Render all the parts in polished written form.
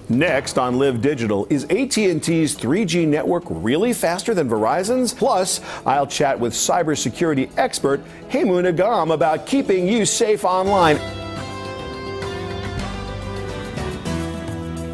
Next on Live Digital, is AT&T's 3G network really faster than Verizon's? Plus, I'll chat with cybersecurity expert Nigam about keeping you safe online.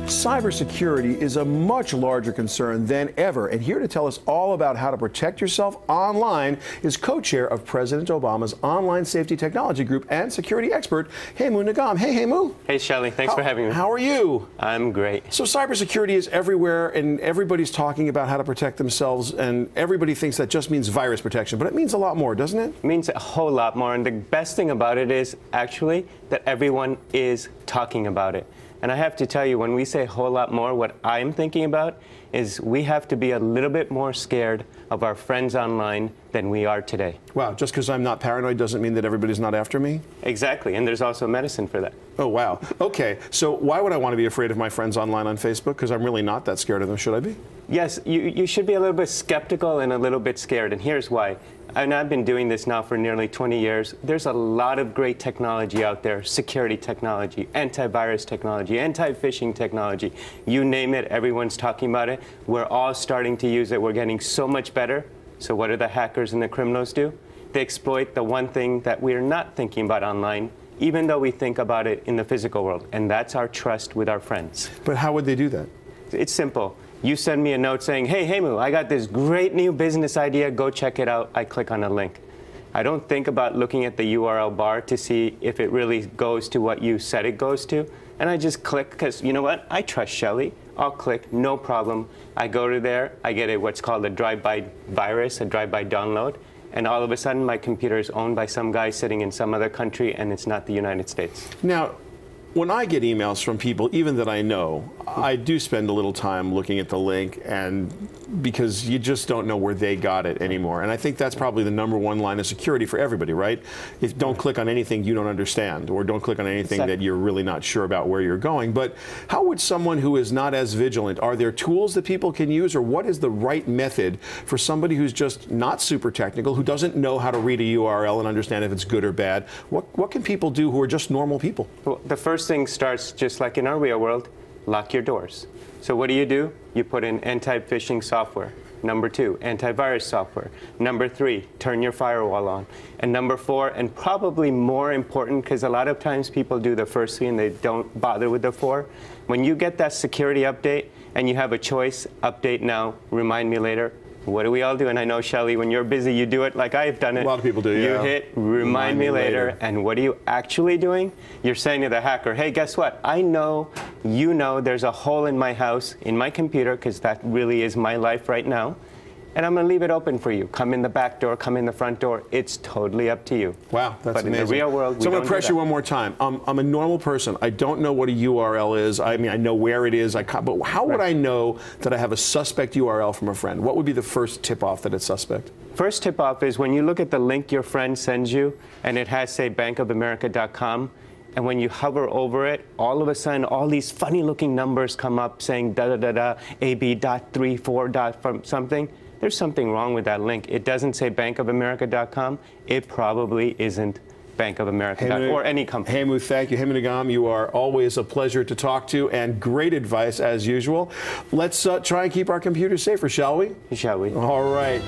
Cybersecurity is a much larger concern than ever, and here to tell us all about how to protect yourself online is co-chair of President Obama's Online Safety Technology Group and security expert, Nigam. Hey, Hemu. Hey, Shelley. Thanks for having me. How are you? I'm great. So cybersecurity is everywhere, and everybody's talking about how to protect themselves, and everybody thinks that just means virus protection, but it means a lot more, doesn't it? It means a whole lot more, and the best thing about it is actually that everyone is talking about it. And I have to tell you, when we say a whole lot more, what I'm thinking about is we have to be a little bit more scared of our friends online than we are today. Wow, just because I'm not paranoid doesn't mean that everybody's not after me? Exactly, and there's also medicine for that. Oh, wow. Okay, so why would I want to be afraid of my friends online on Facebook? Because I'm really not that scared of them, should I be? Yes, you should be a little bit skeptical and a little bit scared, and here's why. And I've been doing this now for nearly 20 years. There's a lot of great technology out there, security technology, antivirus technology, anti-phishing technology. You name it, everyone's talking about it. We're all starting to use it. We're getting so much better. So what do the hackers and the criminals do? They exploit the one thing that we're not thinking about online, even though we think about it in the physical world, and that's our trust with our friends. But how would they do that? It's simple. You send me a note saying, hey, Hemu, I got this great new business idea. Go check it out. I click on a link. I don't think about looking at the URL bar to see if it really goes to what you said it goes to. And I just click because, you know what? I trust Shelley. I'll click, no problem. I go to there. I get what's called a drive-by virus, a drive-by download. And all of a sudden, my computer is owned by some guy sitting in some other country, and it's not the United States. Now, when I get emails from people, even that I know, I do spend a little time looking at the link, and because you just don't know where they got it anymore. And I think that's probably the #1 line of security for everybody, right? If don't click on anything you don't understand, or don't click on anything that you're really not sure about where you're going. But how would someone who is not as vigilant, are there tools that people can use, or what is the right method for somebody who's just not super technical, who doesn't know how to read a URL and understand if it's good or bad? What can people do who are just normal people? Well, the first thing starts just like in our real world, lock your doors. So what do? You put in anti-phishing software. #2, antivirus software. #3, turn your firewall on. And #4, and probably more important, because a lot of times people do the first 3 and they don't bother with the 4. When you get that security update and you have a choice, update now, remind me later. What do we all do? And I know, Shelley, when you're busy, you do it like I've done it. A lot of people do, yeah. You hit remind me later. And what are you actually doing? You're saying to the hacker, hey, guess what? I know, you know, there's a hole in my house, in my computer, because that really is my life right now. And I'm going to leave it open for you. Come in the back door, come in the front door. It's totally up to you. Wow, that's amazing. But in the real world, we So I'm don't going to press you one more time. I'm a normal person. I don't know what a URL is. I mean, I know where it is. But how would I know that I have a suspect URL from a friend? What would be the first tip-off that it's suspect? First tip-off is when you look at the link your friend sends you, and it has, say, bankofamerica.com, and when you hover over it, all of a sudden, all these funny-looking numbers come up saying da-da-da-da, AB.34. From something. There's something wrong with that link. It doesn't say bankofamerica.com. It probably isn't Bank of America or any company. Hemu, thank you. Nigam, you are always a pleasure to talk to, and great advice as usual. Let's try and keep our computers safer, shall we? Shall we? All right.